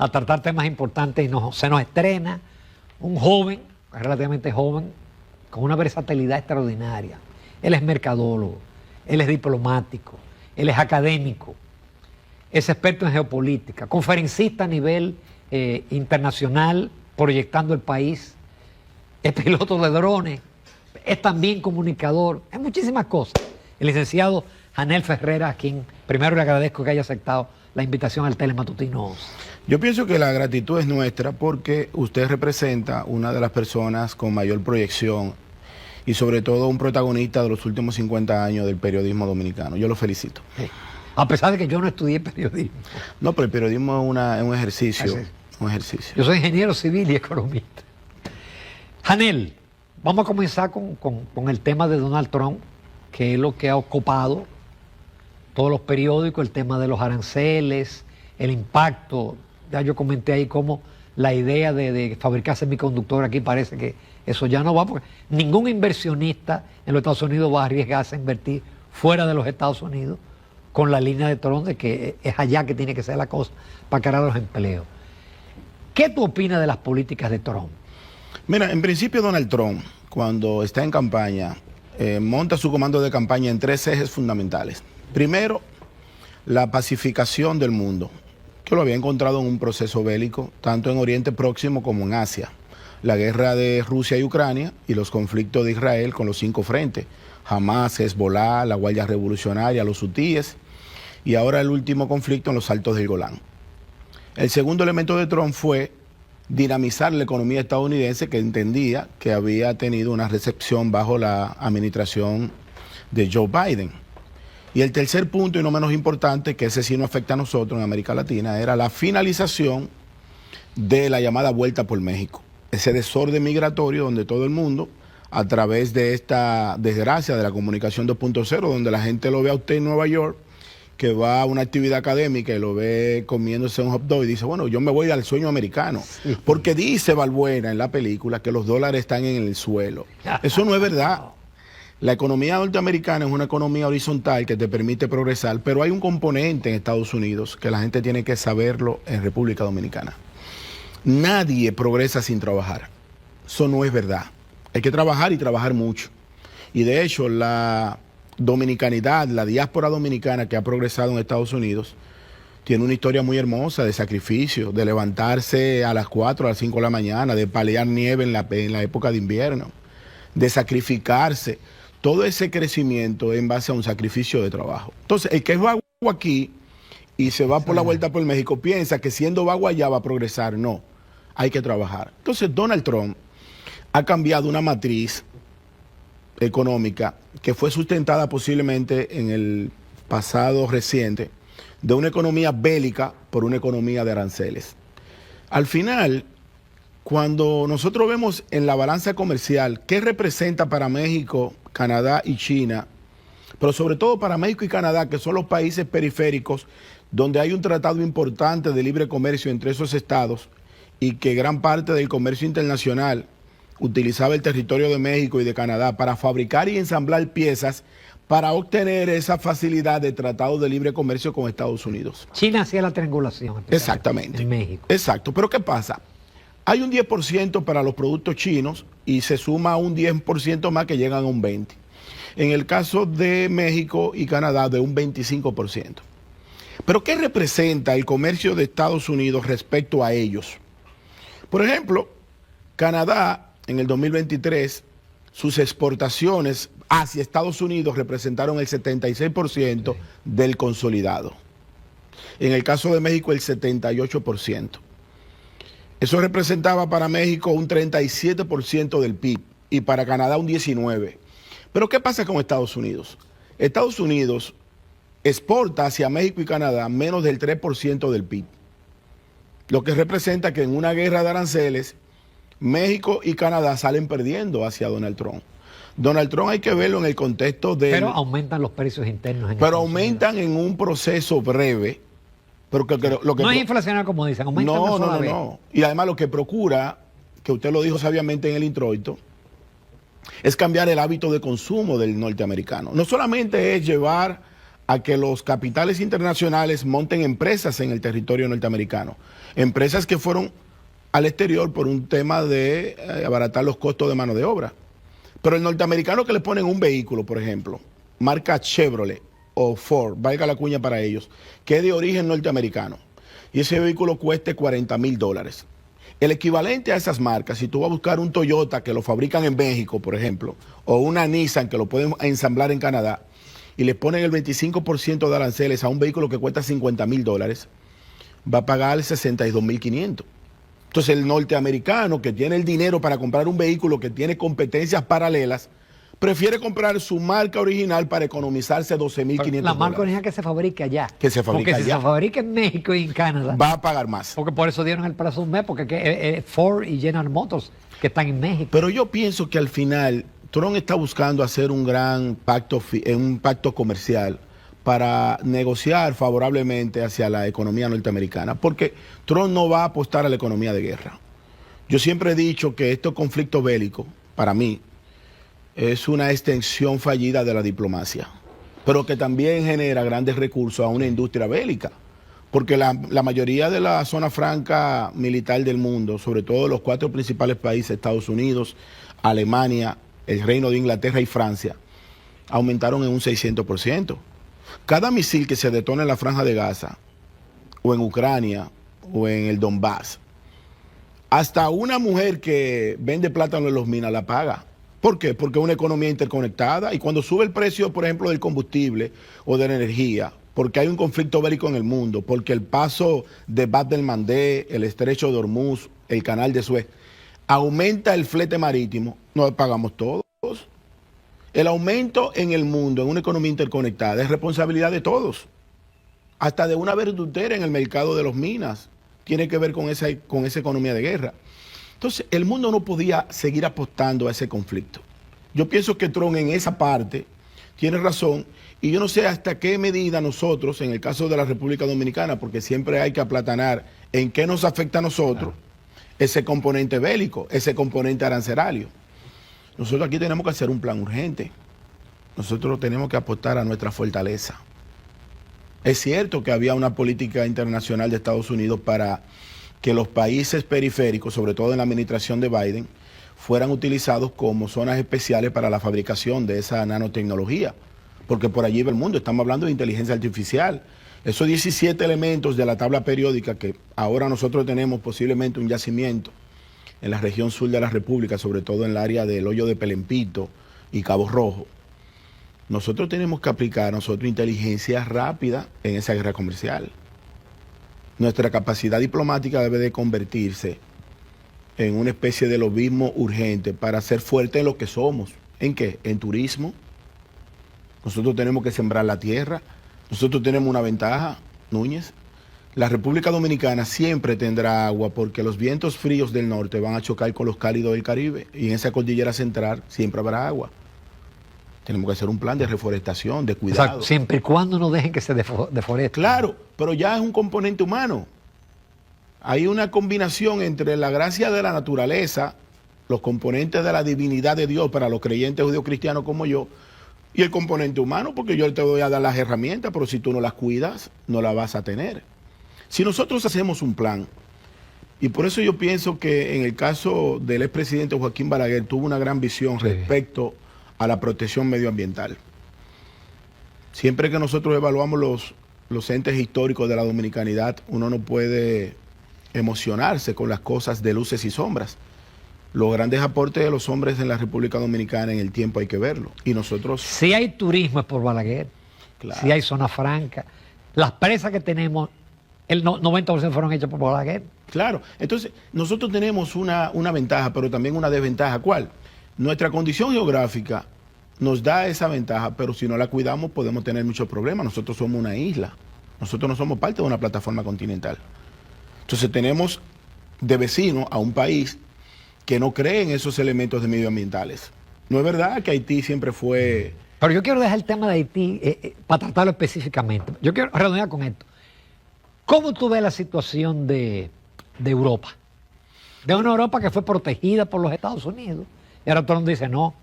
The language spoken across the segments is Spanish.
a tratar temas importantes y se nos estrena un joven, relativamente joven, con una versatilidad extraordinaria. Él es mercadólogo, él es diplomático, él es académico, es experto en geopolítica, conferencista a nivel internacional, proyectando el país, es piloto de drones, es también comunicador, es muchísimas cosas. El licenciado Janel Ferreira, a quien primero le agradezco que haya aceptado la invitación al Telematutino. Yo pienso que la gratitud es nuestra porque usted representa una de las personas con mayor proyección y sobre todo un protagonista de los últimos 50 años del periodismo dominicano. Yo lo felicito. Sí. A pesar de que yo no estudié periodismo. No, pero el periodismo es un ejercicio. Un ejercicio. Yo soy ingeniero civil y economista. Janel, vamos a comenzar con el tema de Donald Trump, que es lo que ha ocupado todos los periódicos, el tema de los aranceles, el impacto. Ya yo comenté ahí cómo la idea de fabricar semiconductores aquí parece que eso ya no va, porque ningún inversionista en los Estados Unidos va a arriesgarse a invertir fuera de los Estados Unidos con la línea de Trump de que es allá que tiene que ser la cosa para crear los empleos. ¿Qué tú opinas de las políticas de Trump? Mira, en principio Donald Trump, cuando está en campaña, monta su comando de campaña en 3 ejes fundamentales. Primero, la pacificación del mundo, que lo había encontrado en un proceso bélico, tanto en Oriente Próximo como en Asia. La guerra de Rusia y Ucrania y los conflictos de Israel con los 5 frentes, Hamas, Hezbollah, la Guardia Revolucionaria, los hutíes, y ahora el último conflicto en los Altos del Golán. El segundo elemento de Trump fue dinamizar la economía estadounidense, que entendía que había tenido una recepción bajo la administración de Joe Biden. Y el tercer punto, y no menos importante, que ese sí nos afecta a nosotros en América Latina, era la finalización de la llamada Vuelta por México. Ese desorden migratorio donde todo el mundo, a través de esta desgracia de la comunicación 2.0, donde la gente lo ve a usted en Nueva York, que va a una actividad académica y lo ve comiéndose un hot dog y dice, bueno, yo me voy al sueño americano. Sí. Porque dice Balbuena en la película que los dólares están en el suelo. Eso no es verdad. La economía norteamericana es una economía horizontal que te permite progresar, pero hay un componente en Estados Unidos que la gente tiene que saberlo en República Dominicana. Nadie progresa sin trabajar. Eso no es verdad. Hay que trabajar y trabajar mucho. Y de hecho, la dominicanidad, la diáspora dominicana que ha progresado en Estados Unidos, tiene una historia muy hermosa de sacrificio, de levantarse a las 4, a las 5 de la mañana, de palear nieve en la época de invierno, de sacrificarse. Todo ese crecimiento en base a un sacrificio de trabajo. Entonces, el que es vago aquí y se va por la Vuelta por México piensa que siendo vago allá va a progresar. No, hay que trabajar. Entonces, Donald Trump ha cambiado una matriz económica que fue sustentada posiblemente en el pasado reciente de una economía bélica por una economía de aranceles. Al final, cuando nosotros vemos en la balanza comercial qué representa para México, Canadá y China, pero sobre todo para México y Canadá, que son los países periféricos donde hay un tratado importante de libre comercio entre esos estados y que gran parte del comercio internacional utilizaba el territorio de México y de Canadá para fabricar y ensamblar piezas para obtener esa facilidad de tratado de libre comercio con Estados Unidos. China hacía la triangulación. Exactamente. En México. Exacto. Pero ¿qué pasa? Hay un 10% para los productos chinos y se suma un 10% más que llegan a un 20%. En el caso de México y Canadá, de un 25%. Pero ¿qué representa el comercio de Estados Unidos respecto a ellos? Por ejemplo, Canadá en el 2023, sus exportaciones hacia Estados Unidos representaron el 76% del consolidado. En el caso de México, el 78%. Eso representaba para México un 37% del PIB y para Canadá un 19%. Pero ¿qué pasa con Estados Unidos? Estados Unidos exporta hacia México y Canadá menos del 3% del PIB. Lo que representa que en una guerra de aranceles, México y Canadá salen perdiendo hacia Donald Trump. Donald Trump hay que verlo en el contexto de... Pero aumentan los precios internos. Pero aumentan en un proceso breve. Pero lo que no es inflacionario como dicen, aumentan no. Y además lo que procura, que usted lo dijo sabiamente en el introito, es cambiar el hábito de consumo del norteamericano. No solamente es llevar a que los capitales internacionales monten empresas en el territorio norteamericano. Empresas que fueron al exterior por un tema de abaratar los costos de mano de obra. Pero el norteamericano que le ponen un vehículo, por ejemplo, marca Chevrolet o Ford, valga la cuña para ellos, que es de origen norteamericano, y ese vehículo cueste $40,000. El equivalente a esas marcas, si tú vas a buscar un Toyota que lo fabrican en México, por ejemplo, o una Nissan que lo pueden ensamblar en Canadá, y le ponen el 25% de aranceles a un vehículo que cuesta $50,000, va a pagar $62,500. Entonces el norteamericano que tiene el dinero para comprar un vehículo que tiene competencias paralelas, prefiere comprar su marca original para economizarse $12,500. La marca original que se fabrica allá. Que se fabrica porque allá. si se fabrica en México y en Canadá, va a pagar más. Porque por eso dieron el plazo de un mes, porque Ford y General Motors que están en México. Pero yo pienso que al final Trump está buscando hacer un gran pacto comercial para negociar favorablemente hacia la economía norteamericana, porque Trump no va a apostar a la economía de guerra. Yo siempre he dicho que este conflicto bélico, para mí, es una extensión fallida de la diplomacia, pero que también genera grandes recursos a una industria bélica, porque la mayoría de la zona franca militar del mundo, sobre todo los 4 principales países, Estados Unidos, Alemania, el Reino de Inglaterra y Francia, aumentaron en un 600%. Cada misil que se detona en la Franja de Gaza, o en Ucrania, o en el Donbass, hasta una mujer que vende plátano en los minas la paga. ¿Por qué? Porque es una economía interconectada, y cuando sube el precio, por ejemplo, del combustible o de la energía, porque hay un conflicto bélico en el mundo, porque el paso de Bab del Mandeb, el estrecho de Hormuz, el canal de Suez, aumenta el flete marítimo, nos pagamos todos. El aumento en el mundo, en una economía interconectada, es responsabilidad de todos. Hasta de una verdutera en el mercado de los minas tiene que ver con esa economía de guerra. Entonces, el mundo no podía seguir apostando a ese conflicto. Yo pienso que Trump en esa parte tiene razón, y yo no sé hasta qué medida nosotros, en el caso de la República Dominicana, porque siempre hay que aplatanar en qué nos afecta a nosotros ese componente bélico, ese componente arancelario. Nosotros aquí tenemos que hacer un plan urgente. Nosotros tenemos que apostar a nuestra fortaleza. Es cierto que había una política internacional de Estados Unidos para que los países periféricos, sobre todo en la administración de Biden, fueran utilizados como zonas especiales para la fabricación de esa nanotecnología, porque por allí va el mundo. Estamos hablando de inteligencia artificial. Esos 17 elementos de la tabla periódica que ahora nosotros tenemos posiblemente un yacimiento en la región sur de la República, sobre todo en el área del Hoyo de Pelempito y Cabo Rojo, nosotros tenemos que aplicar inteligencia rápida en esa guerra comercial. Nuestra capacidad diplomática debe de convertirse en una especie de lobismo urgente para ser fuerte en lo que somos. ¿En qué? En turismo. Nosotros tenemos que sembrar la tierra. Nosotros tenemos una ventaja, Núñez. La República Dominicana siempre tendrá agua porque los vientos fríos del norte van a chocar con los cálidos del Caribe, y en esa cordillera central siempre habrá agua. Tenemos que hacer un plan de reforestación, de cuidado. Exacto, siempre y cuando no dejen que se deforeste. Claro, pero ya es un componente humano. Hay una combinación entre la gracia de la naturaleza, los componentes de la divinidad de Dios para los creyentes judeocristianos como yo, y el componente humano, porque yo te voy a dar las herramientas, pero si tú no las cuidas, no las vas a tener. Si nosotros hacemos un plan, y por eso yo pienso que en el caso del expresidente Joaquín Balaguer tuvo una gran visión respecto a la protección medioambiental. Siempre que nosotros evaluamos los entes históricos de la dominicanidad, uno no puede emocionarse con las cosas de luces y sombras. Los grandes aportes de los hombres en la República Dominicana en el tiempo hay que verlo. Y nosotros... Si hay turismo es por Balaguer, Claro. si hay zona franca. Las presas que tenemos, el 90% fueron hechas por Balaguer. Claro, entonces nosotros tenemos una ventaja, pero también una desventaja. ¿Cuál? Nuestra condición geográfica nos da esa ventaja, pero si no la cuidamos podemos tener muchos problemas. Nosotros somos una isla, nosotros no somos parte de una plataforma continental. Entonces tenemos de vecino a un país que no cree en esos elementos de medioambientales. No es verdad que Haití siempre fue... Pero yo quiero dejar el tema de Haití para tratarlo específicamente. Yo quiero redondear con esto. ¿Cómo tú ves la situación de Europa? De una Europa que fue protegida por los Estados Unidos. Y ahora Trump dice, no,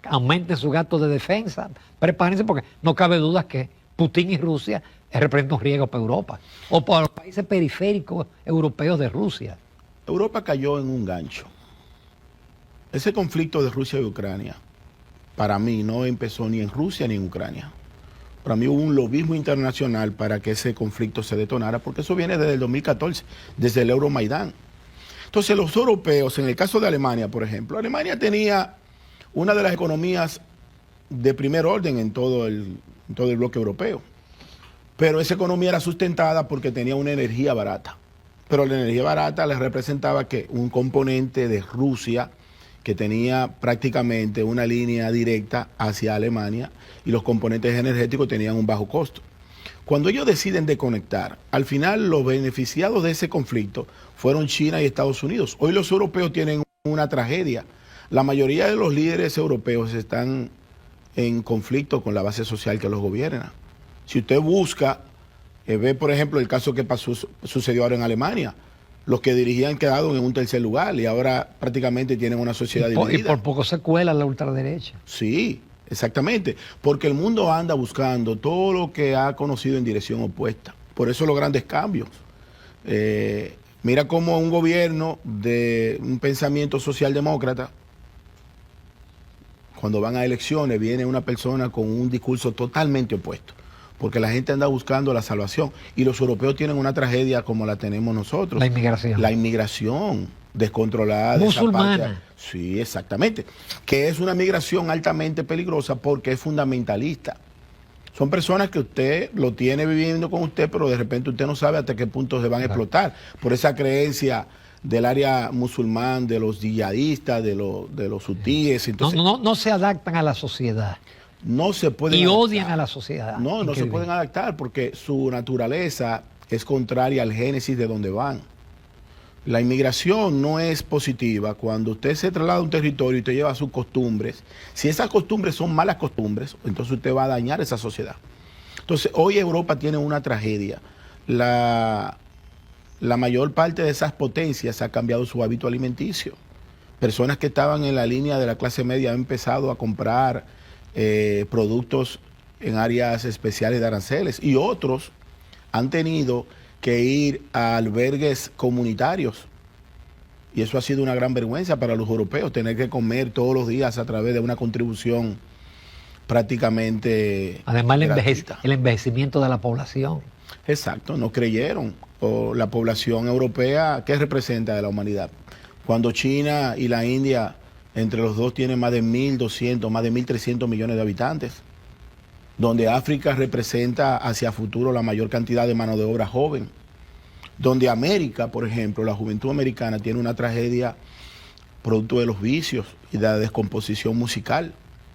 aumenten su gasto de defensa, prepárense porque no cabe duda que Putin y Rusia representan un riesgo para Europa o para los países periféricos europeos de Rusia. Europa cayó en un gancho. Ese conflicto de Rusia y Ucrania, para mí, no empezó ni en Rusia ni en Ucrania. Para mí hubo un lobismo internacional para que ese conflicto se detonara, porque eso viene desde el 2014, desde el Euromaidán. Entonces los europeos, en el caso de Alemania, por ejemplo, Alemania tenía una de las economías de primer orden en todo el bloque europeo. Pero esa economía era sustentada porque tenía una energía barata. Pero la energía barata les representaba que un componente de Rusia que tenía prácticamente una línea directa hacia Alemania y los componentes energéticos tenían un bajo costo. Cuando ellos deciden desconectar, al final los beneficiados de ese conflicto fueron China y Estados Unidos. Hoy los europeos tienen una tragedia. La mayoría de los líderes europeos están en conflicto con la base social que los gobierna. Si usted busca, ve por ejemplo el caso que sucedió ahora en Alemania. Los que dirigían quedaron en un tercer lugar y ahora prácticamente tienen una sociedad dividida. Y por poco se cuela la ultraderecha. Sí, exactamente. Porque el mundo anda buscando todo lo que ha conocido en dirección opuesta. Por eso los grandes cambios. Mira cómo un gobierno de un pensamiento socialdemócrata, cuando van a elecciones, viene una persona con un discurso totalmente opuesto. Porque la gente anda buscando la salvación. Y los europeos tienen una tragedia como la tenemos nosotros. La inmigración. La inmigración descontrolada. Musulmana. Sí, exactamente. Que es una migración altamente peligrosa porque es fundamentalista. Son personas que usted lo tiene viviendo con usted, pero de repente usted no sabe hasta qué punto se van a explotar. Por esa creencia del área musulmán, de los yihadistas, de los hutíes. Entonces, no se adaptan a la sociedad. No se pueden y adaptar. Odian a la sociedad. No se pueden adaptar porque su naturaleza es contraria al génesis de donde van. La inmigración no es positiva cuando usted se traslada a un territorio y usted lleva sus costumbres. Si esas costumbres son malas costumbres, entonces usted va a dañar esa sociedad. Entonces, hoy Europa tiene una tragedia. La mayor parte de esas potencias ha cambiado su hábito alimenticio. Personas que estaban en la línea de la clase media han empezado a comprar productos en áreas especiales de aranceles y otros han tenido que ir a albergues comunitarios y eso ha sido una gran vergüenza para los europeos, tener que comer todos los días a través de una contribución prácticamente además el envejecimiento de la población. Exacto, no creyeron. O la población europea, ¿qué representa de la humanidad? Cuando China y la India entre los dos tienen más de 1.200, más de 1.300 millones de habitantes, donde África representa hacia futuro la mayor cantidad de mano de obra joven, donde América, por ejemplo, la juventud americana tiene una tragedia producto de los vicios y de la descomposición musical.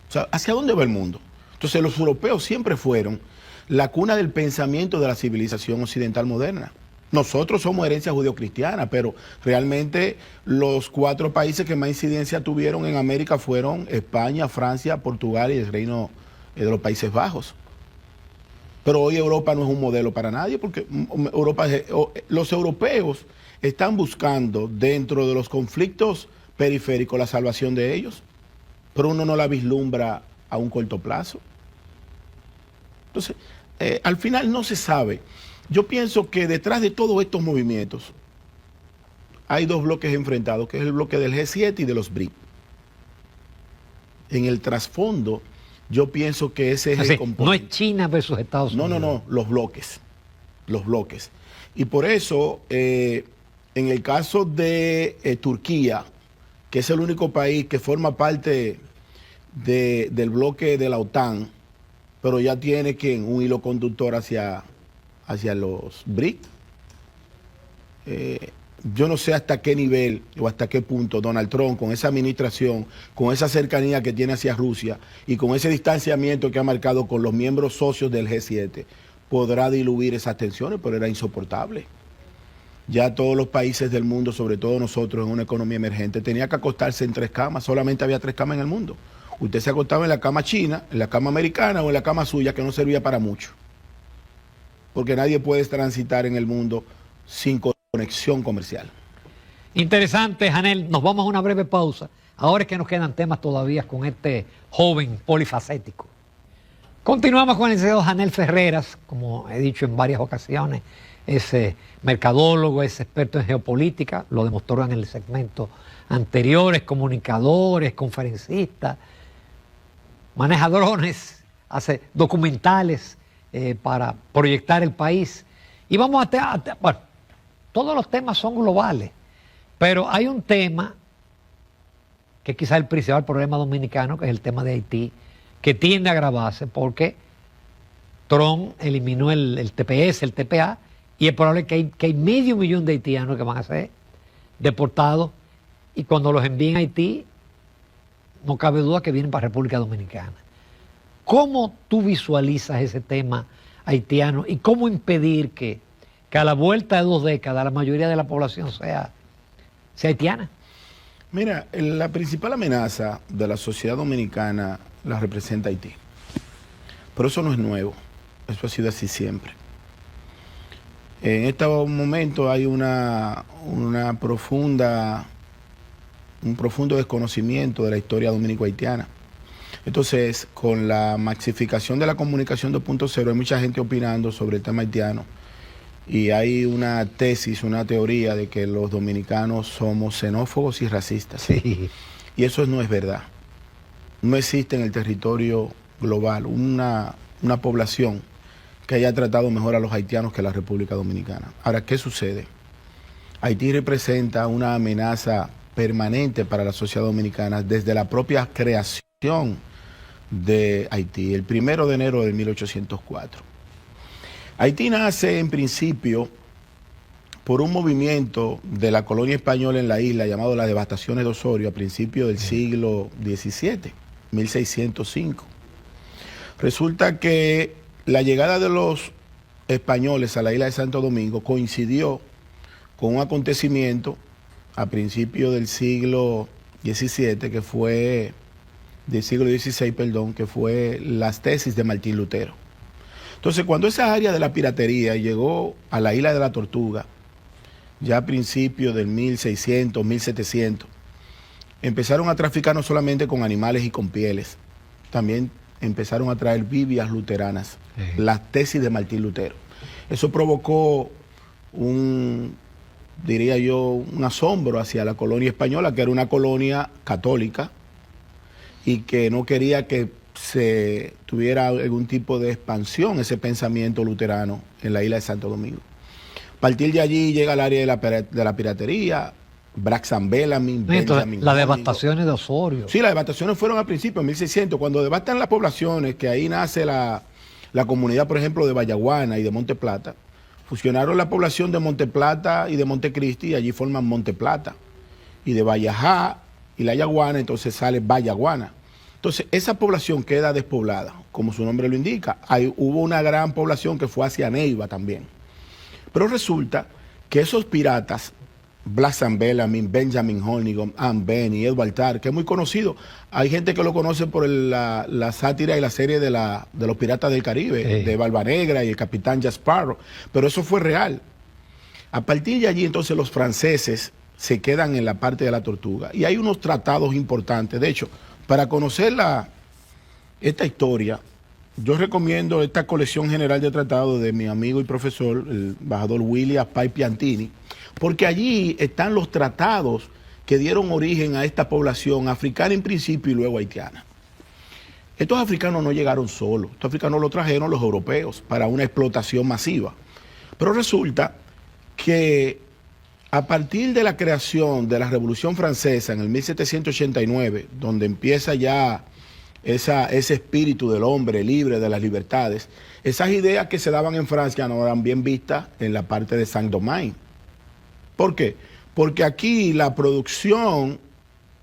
O sea, ¿hacia dónde va el mundo? Entonces los europeos siempre fueron la cuna del pensamiento de la civilización occidental moderna. Nosotros somos herencia judeocristiana, pero realmente los 4 países que más incidencia tuvieron en América fueron España, Francia, Portugal y el Reino de los Países Bajos. Pero hoy Europa no es un modelo para nadie, porque los europeos están buscando dentro de los conflictos periféricos la salvación de ellos, pero uno no la vislumbra a un corto plazo. Entonces, al final no se sabe. Yo pienso que detrás de todos estos movimientos hay 2 bloques enfrentados, que es el bloque del G7 y de los BRIC. En el trasfondo, yo pienso que ese es el componente. No es China versus Estados Unidos. No, los bloques. Los bloques. Y por eso, en el caso de Turquía, que es el único país que forma parte del bloque de la OTAN, pero ya tiene un hilo conductor hacia los BRIC. Yo no sé hasta qué nivel o hasta qué punto Donald Trump, con esa administración, con esa cercanía que tiene hacia Rusia y con ese distanciamiento que ha marcado con los miembros socios del G7, podrá diluir esas tensiones, pero era insoportable. Ya todos los países del mundo, sobre todo nosotros en una economía emergente, tenía que acostarse en 3 camas, solamente había 3 camas en el mundo. Usted se acostaba en la cama china, en la cama americana o en la cama suya, que no servía para mucho. Porque nadie puede transitar en el mundo sin conexión comercial. Interesante, Janel. Nos vamos a una breve pausa. Ahora es que nos quedan temas todavía con este joven polifacético. Continuamos con el licenciado Janel Ferreras, como he dicho en varias ocasiones, es mercadólogo, es experto en geopolítica, lo demostró en el segmento anterior, es comunicador, es conferencista, maneja drones, hace documentales para proyectar el país. Y vamos bueno, todos los temas son globales, pero hay un tema que quizás es el principal problema dominicano, que es el tema de Haití, que tiende a agravarse porque Trump eliminó el TPS, el TPA, y es probable que hay 500.000 de haitianos que van a ser deportados, y cuando los envíen a Haití, no cabe duda que vienen para República Dominicana. ¿Cómo tú visualizas ese tema haitiano y cómo impedir que a la vuelta de 2 décadas la mayoría de la población sea haitiana? Mira, la principal amenaza de la sociedad dominicana la representa Haití. Pero eso no es nuevo, eso ha sido así siempre. En este momento hay un profundo desconocimiento de la historia dominico-haitiana. Entonces, con la maxificación de la comunicación 2.0, hay mucha gente opinando sobre el tema haitiano. Y hay una tesis, una teoría de que los dominicanos somos xenófobos y racistas. Sí. Y eso no es verdad. No existe en el territorio global una población que haya tratado mejor a los haitianos que la República Dominicana. Ahora, ¿qué sucede? Haití representa una amenaza permanente para la sociedad dominicana desde la propia creación de Haití, el 1 de enero de 1804. Haití nace en principio por un movimiento de la colonia española en la isla llamado las devastaciones de Osorio a principios del siglo XVII, 1605. Resulta que la llegada de los españoles a la isla de Santo Domingo coincidió con un acontecimiento a principios del siglo XVII, que fue del siglo XVI, perdón, que fue las tesis de Martín Lutero. Entonces, cuando esa área de la piratería llegó a la isla de la Tortuga, ya a principios del 1600, 1700, empezaron a traficar no solamente con animales y con pieles, también empezaron a traer Biblias luteranas, las tesis de Martín Lutero. Eso provocó diría yo, un asombro hacia la colonia española, que era una colonia católica y que no quería que se tuviera algún tipo de expansión ese pensamiento luterano en la isla de Santo Domingo. A partir de allí llega al área de la piratería, Braxton Bellamy, Benjamin las devastaciones de Osorio. Sí, las devastaciones fueron al principio, en 1600, cuando devastan las poblaciones, que ahí nace la comunidad, por ejemplo, de Vallaguana y de Monte Plata. Fusionaron la población de Monte Plata y de Montecristi y allí forman Monte Plata. Y de Vallajá y La Yaguana, entonces sale Vallaguana. Entonces, esa población queda despoblada, como su nombre lo indica. Hubo una gran población que fue hacia Neiva también. Pero resulta que esos piratas, Braxton Bellamy, Benjamin Honeycomb, Anne Benny, Edward Tarr, que es muy conocido. Hay gente que lo conoce por la sátira y la serie de los Piratas del Caribe, de Barba Negra y el Capitán Jack Sparrow. Pero eso fue real. A partir de allí, entonces, los franceses se quedan en la parte de la Tortuga. Y hay unos tratados importantes. De hecho, para conocer esta historia, yo recomiendo esta colección general de tratados de mi amigo y profesor, el embajador William Pai Piantini, porque allí están los tratados que dieron origen a esta población africana en principio y luego haitiana. Estos africanos no llegaron solos, estos africanos los trajeron los europeos para una explotación masiva. Pero resulta que a partir de la creación de la Revolución Francesa en el 1789, donde empieza ya ese espíritu del hombre libre de las libertades, esas ideas que se daban en Francia no eran bien vistas en la parte de Saint-Domingue. ¿Por qué? Porque aquí la producción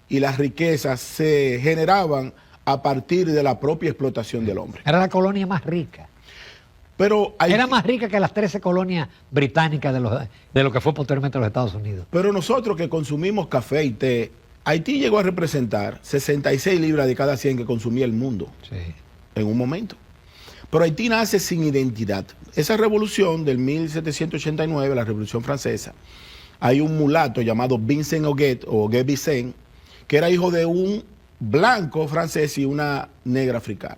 y las riquezas se generaban a partir de la propia explotación del hombre. Era la colonia más rica. Pero era más rica que las 13 colonias británicas de lo que fue posteriormente los Estados Unidos. Pero nosotros que consumimos café y té, Haití llegó a representar 66 libras de cada 100 que consumía el mundo en un momento. Pero Haití nace sin identidad. Esa revolución del 1789, la Revolución Francesa, hay un mulato llamado Vincent Auguet, o Auguet Vicent, que era hijo de un blanco francés y una negra africana.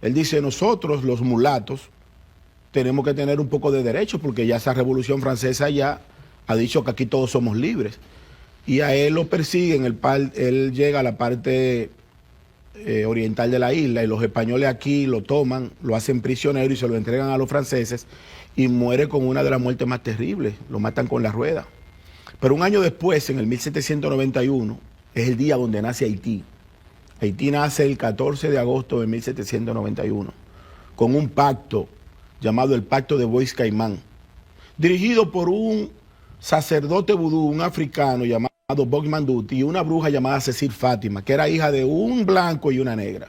Él dice, nosotros los mulatos tenemos que tener un poco de derechos porque ya esa revolución francesa ya ha dicho que aquí todos somos libres. Y a él lo persiguen, él llega a la parte oriental de la isla y los españoles aquí lo toman, lo hacen prisionero y se lo entregan a los franceses y muere con una de las muertes más terribles, lo matan con la rueda. Pero un año después, en el 1791, es el día donde nace Haití. Haití nace el 14 de agosto de 1791, con un pacto llamado el Pacto de Bois-Caimán, dirigido por un sacerdote vudú, un africano llamado Boc Manduti, y una bruja llamada Cecil Fátima, que era hija de un blanco y una negra,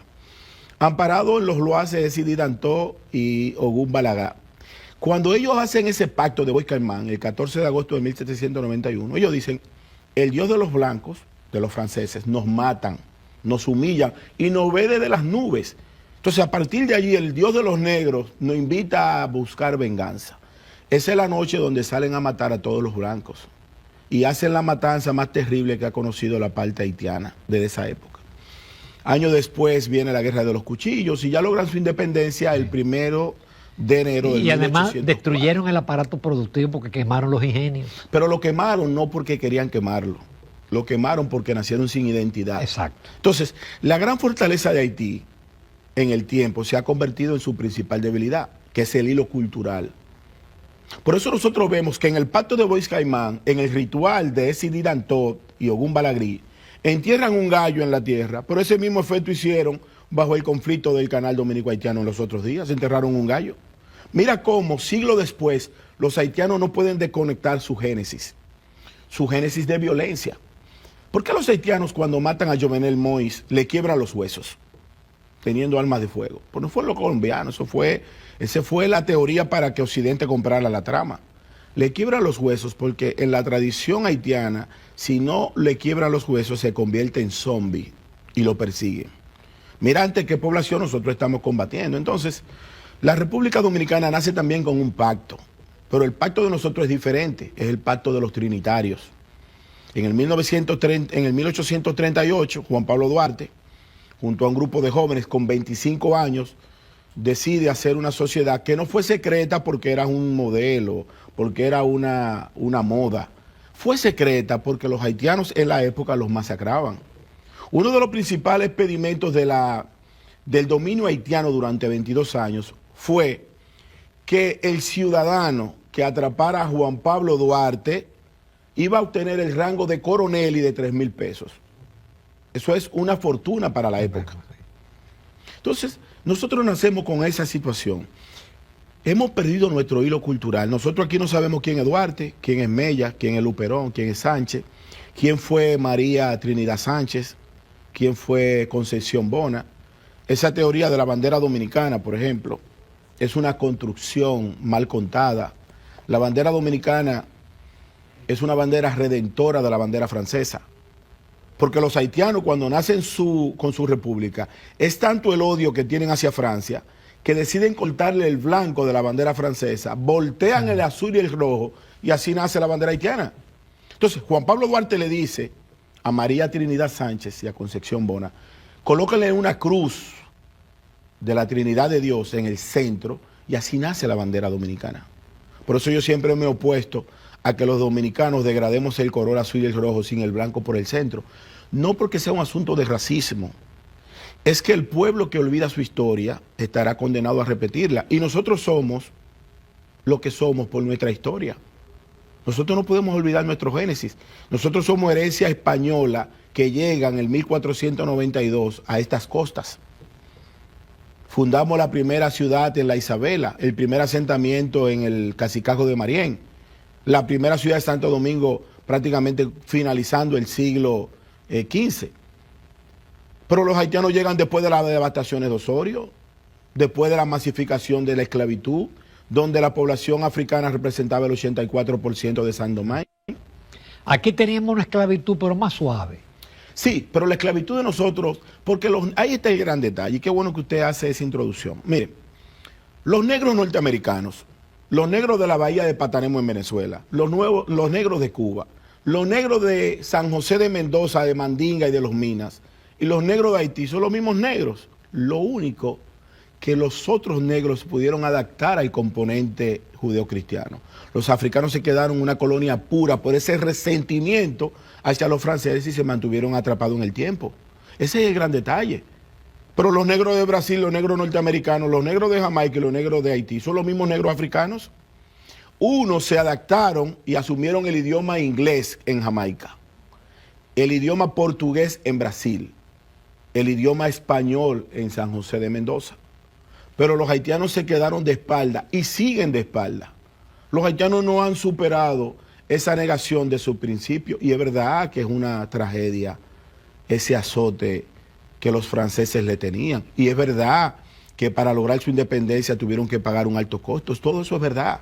amparado en los loaces de Sidi Danto y Ogún Balagá. Cuando ellos hacen ese pacto de Bois-Caimán, el 14 de agosto de 1791, ellos dicen, el Dios de los blancos, de los franceses, nos matan, nos humillan y nos ve desde las nubes. Entonces, a partir de allí, el Dios de los negros nos invita a buscar venganza. Esa es la noche donde salen a matar a todos los blancos y hacen la matanza más terrible que ha conocido la parte haitiana desde esa época. Años después viene la Guerra de los Cuchillos y ya logran su independencia el 1 de enero del 1804. Y además destruyeron el aparato productivo porque quemaron los ingenios. Pero lo quemaron no porque querían quemarlo, lo quemaron porque nacieron sin identidad. Exacto. Entonces, la gran fortaleza de Haití en el tiempo se ha convertido en su principal debilidad, que es el hilo cultural. Por eso nosotros vemos que en el pacto de Bois-Caimán, en el ritual de Sidi Danto y Ogún Balagrí, entierran un gallo en la tierra, pero ese mismo efecto hicieron bajo el conflicto del canal dominico-haitiano en los otros días, enterraron un gallo. Mira cómo, siglos después, los haitianos no pueden desconectar su génesis de violencia. ¿Por qué los haitianos cuando matan a Jovenel Moïse le quiebran los huesos, teniendo armas de fuego? Pues no fue lo colombiano, esa fue la teoría para que Occidente comprara la trama. Le quiebran los huesos porque en la tradición haitiana, si no le quiebran los huesos, se convierte en zombie y lo persiguen. Mira ante qué población nosotros estamos combatiendo. Entonces, la República Dominicana nace también con un pacto, pero el pacto de nosotros es diferente, es el pacto de los trinitarios. En el 1838, Juan Pablo Duarte, junto a un grupo de jóvenes con 25 años, decide hacer una sociedad que no fue secreta porque era un modelo, porque era una moda. Fue secreta porque los haitianos en la época los masacraban. Uno de los principales pedimentos del dominio haitiano durante 22 años fue que el ciudadano que atrapara a Juan Pablo Duarte iba a obtener el rango de coronel y de 3,000 pesos. Eso es una fortuna para la época. Entonces, nosotros nacemos con esa situación. Hemos perdido nuestro hilo cultural. Nosotros aquí no sabemos quién es Duarte, quién es Mella, quién es Luperón, quién es Sánchez, quién fue María Trinidad Sánchez, quién fue Concepción Bona. Esa teoría de la bandera dominicana, por ejemplo, es una construcción mal contada. La bandera dominicana es una bandera redentora de la bandera francesa. Porque los haitianos cuando nacen con su república, es tanto el odio que tienen hacia Francia, que deciden cortarle el blanco de la bandera francesa, voltean el azul y el rojo, y así nace la bandera haitiana. Entonces, Juan Pablo Duarte le dice a María Trinidad Sánchez y a Concepción Bona, colóquenle una cruz de la Trinidad de Dios en el centro, y así nace la bandera dominicana. Por eso yo siempre me he opuesto a que los dominicanos degrademos el color azul y el rojo sin el blanco por el centro. No porque sea un asunto de racismo, es que el pueblo que olvida su historia estará condenado a repetirla. Y nosotros somos lo que somos por nuestra historia. Nosotros no podemos olvidar nuestro génesis. Nosotros somos herencia española que llega en el 1492 a estas costas. Fundamos la primera ciudad en la Isabela, el primer asentamiento en el Cacicazgo de Marién, la primera ciudad de Santo Domingo prácticamente finalizando el siglo XV. Pero los haitianos llegan después de las devastaciones de Osorio, después de la masificación de la esclavitud, donde la población africana representaba el 84% de San Domingo. Aquí teníamos una esclavitud, pero más suave. Sí, pero la esclavitud de nosotros, porque ahí está el gran detalle, y qué bueno que usted hace esa introducción. Miren, los negros norteamericanos, los negros de la bahía de Patanemo en Venezuela, los negros de Cuba, los negros de San José de Mendoza, de Mandinga y de Los Minas, y los negros de Haití son los mismos negros. Lo único que los otros negros pudieron adaptar al componente judeocristiano. Los africanos se quedaron una colonia pura por ese resentimiento hacia los franceses y se mantuvieron atrapados en el tiempo. Ese es el gran detalle. Pero los negros de Brasil, los negros norteamericanos, los negros de Jamaica y los negros de Haití son los mismos negros africanos. Unos se adaptaron y asumieron el idioma inglés en Jamaica, el idioma portugués en Brasil, el idioma español en San José de Mendoza. Pero los haitianos se quedaron de espalda y siguen de espalda. Los haitianos no han superado esa negación de su principio y es verdad que es una tragedia ese azote que los franceses le tenían. Y es verdad que para lograr su independencia tuvieron que pagar un alto costo. Todo eso es verdad.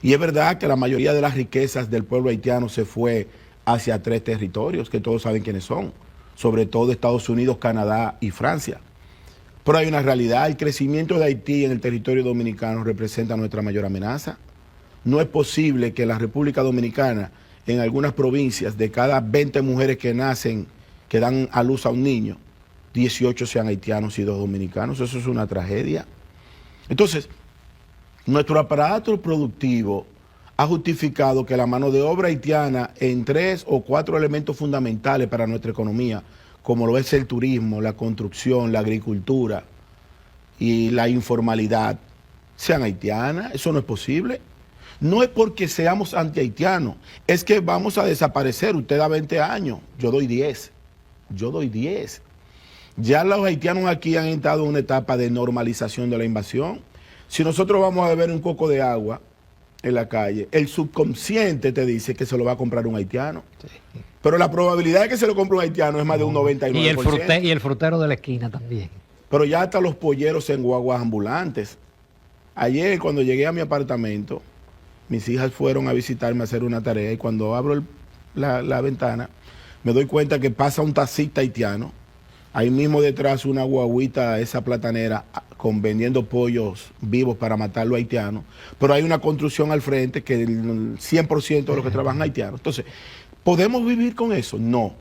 Y es verdad que la mayoría de las riquezas del pueblo haitiano se fue hacia 3 territorios, que todos saben quiénes son, sobre todo Estados Unidos, Canadá y Francia. Pero hay una realidad, el crecimiento de Haití en el territorio dominicano representa nuestra mayor amenaza. No es posible que en la República Dominicana, en algunas provincias, de cada 20 mujeres que nacen, que dan a luz a un niño, 18 sean haitianos y 2 dominicanos. Eso es una tragedia. Entonces, nuestro aparato productivo ha justificado que la mano de obra haitiana en 3 o 4 elementos fundamentales para nuestra economía, como lo es el turismo, la construcción, la agricultura y la informalidad, sean haitianas. Eso no es posible. No es porque seamos anti-haitianos, es que vamos a desaparecer. Usted da 20 años, yo doy 10. Yo doy 10. Ya los haitianos aquí han entrado en una etapa de normalización de la invasión. Si nosotros vamos a beber un coco de agua en la calle, el subconsciente te dice que se lo va a comprar un haitiano. Sí. Pero la probabilidad de que se lo compre un haitiano es más de un 99%. Y el frutero de la esquina también. Pero ya hasta los polleros en guaguas ambulantes. Ayer, cuando llegué a mi apartamento, mis hijas fueron a visitarme a hacer una tarea y cuando abro la ventana, me doy cuenta que pasa un taxista haitiano. Ahí mismo detrás una guaguita, esa platanera, con vendiendo pollos vivos para matar a los haitianos. Pero hay una construcción al frente que el 100% de los que trabajan haitianos. Entonces, ¿podemos vivir con eso? No.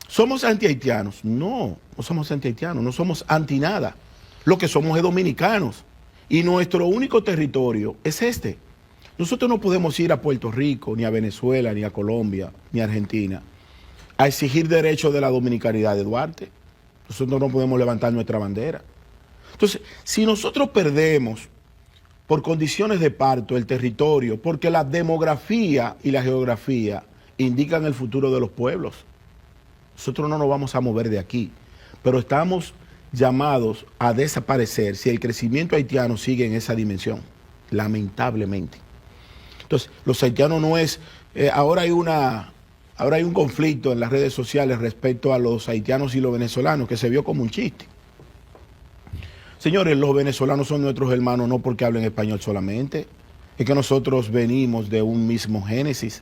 ¿Somos anti-haitianos? No, no somos anti-haitianos, no somos anti nada. Lo que somos es dominicanos. Y nuestro único territorio es este. Nosotros no podemos ir a Puerto Rico, ni a Venezuela, ni a Colombia, ni a Argentina, a exigir derechos de la dominicanidad de Duarte. Nosotros no podemos levantar nuestra bandera. Entonces, si nosotros perdemos por condiciones de parto el territorio, porque la demografía y la geografía indican el futuro de los pueblos, nosotros no nos vamos a mover de aquí, pero estamos llamados a desaparecer si el crecimiento haitiano sigue en esa dimensión, lamentablemente. Entonces, los haitianos no es... Ahora hay un conflicto en las redes sociales respecto a los haitianos y los venezolanos que se vio como un chiste. Señores, los venezolanos son nuestros hermanos no porque hablen español solamente, es que nosotros venimos de un mismo génesis.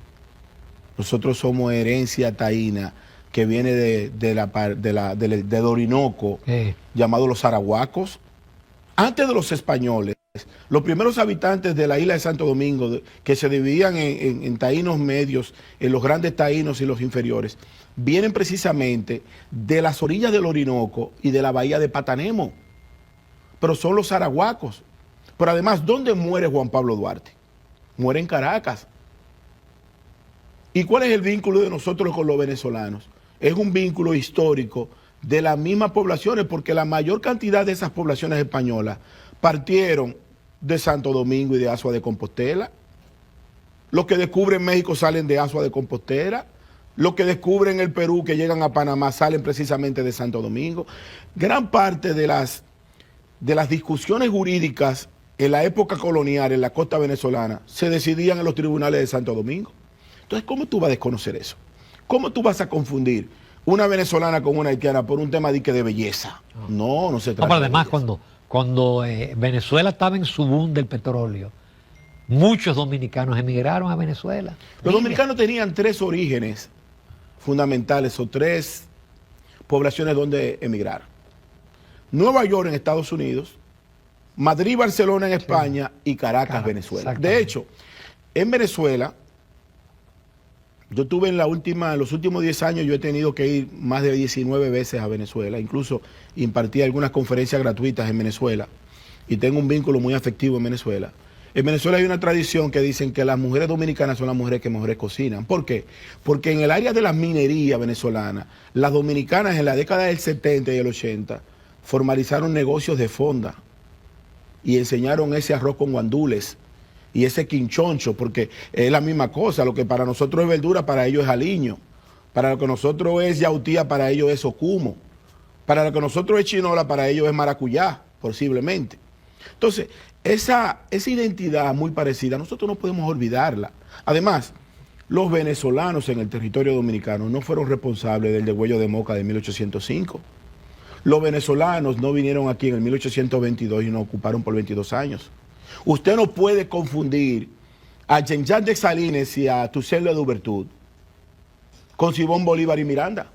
Nosotros somos herencia taína que viene del Orinoco, llamado los arahuacos. Antes de los españoles, los primeros habitantes de la isla de Santo Domingo, que se dividían en taínos medios, en los grandes taínos y los inferiores, vienen precisamente de las orillas del Orinoco y de la bahía de Patanemo. Pero son los arahuacos. Pero además, ¿dónde muere Juan Pablo Duarte? Muere en Caracas. ¿Y cuál es el vínculo de nosotros con los venezolanos? Es un vínculo histórico de las mismas poblaciones, porque la mayor cantidad de esas poblaciones españolas partieron de Santo Domingo y de Asua de Compostela. Los que descubren México salen de Asua de Compostela. Los que descubren el Perú, que llegan a Panamá, salen precisamente de Santo Domingo. Gran parte de las discusiones jurídicas en la época colonial en la costa venezolana se decidían en los tribunales de Santo Domingo. Entonces, ¿cómo tú vas a desconocer eso? ¿Cómo tú vas a confundir una venezolana con una haitiana por un tema de belleza? No se trata. No, pero además cuando Venezuela estaba en su boom del petróleo, muchos dominicanos emigraron a Venezuela. Los dominicanos tenían 3 orígenes fundamentales o 3 poblaciones donde emigrar. Nueva York en Estados Unidos, Madrid, Barcelona en España y Caracas, Venezuela. De hecho, en Venezuela, yo tuve en los últimos 10 años, yo he tenido que ir más de 19 veces a Venezuela, incluso impartí algunas conferencias gratuitas en Venezuela. y tengo un vínculo muy afectivo en Venezuela. En Venezuela hay una tradición que dicen que las mujeres dominicanas son las mujeres que mejores cocinan. ¿Por qué? Porque en el área de la minería venezolana, las dominicanas en la década del 70 y el 80 formalizaron negocios de fonda y enseñaron ese arroz con guandules y ese quinchoncho, porque es la misma cosa. Lo que para nosotros es verdura, para ellos es aliño. Para lo que nosotros es yautía, para ellos es ocumo. Para lo que nosotros es chinola, para ellos es maracuyá, posiblemente. Entonces, esa identidad muy parecida, nosotros no podemos olvidarla. Además, los venezolanos en el territorio dominicano no fueron responsables del degüello de Moca de 1805. Los venezolanos no vinieron aquí en el 1822 y nos ocuparon por 22 años. Usted no puede confundir a Jean-Jacques Dessalines y a Toussaint Louverture con Simón Bolívar y Miranda.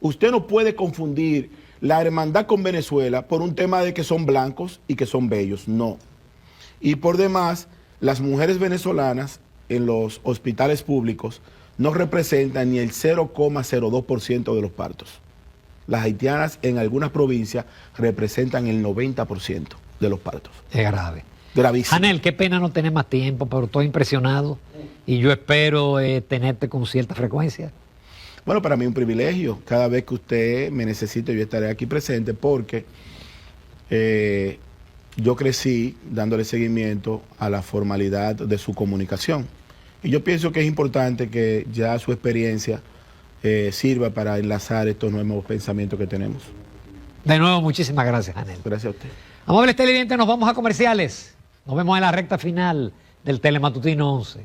Usted no puede confundir la hermandad con Venezuela por un tema de que son blancos y que son bellos, no. Y por demás, las mujeres venezolanas en los hospitales públicos no representan ni el 0,02% de los partos. Las haitianas en algunas provincias representan el 90% de los partos. Es grave. Gravísimo. Hanel, qué pena no tener más tiempo, pero estoy impresionado y yo espero tenerte con cierta frecuencia. Bueno, para mí es un privilegio. Cada vez que usted me necesite, yo estaré aquí presente porque yo crecí dándole seguimiento a la formalidad de su comunicación. Y yo pienso que es importante que ya su experiencia sirva para enlazar estos nuevos pensamientos que tenemos. De nuevo, muchísimas gracias, Hanel. Gracias a usted. Amables televidentes, nos vamos a comerciales. Nos vemos en la recta final del Telematutino 11.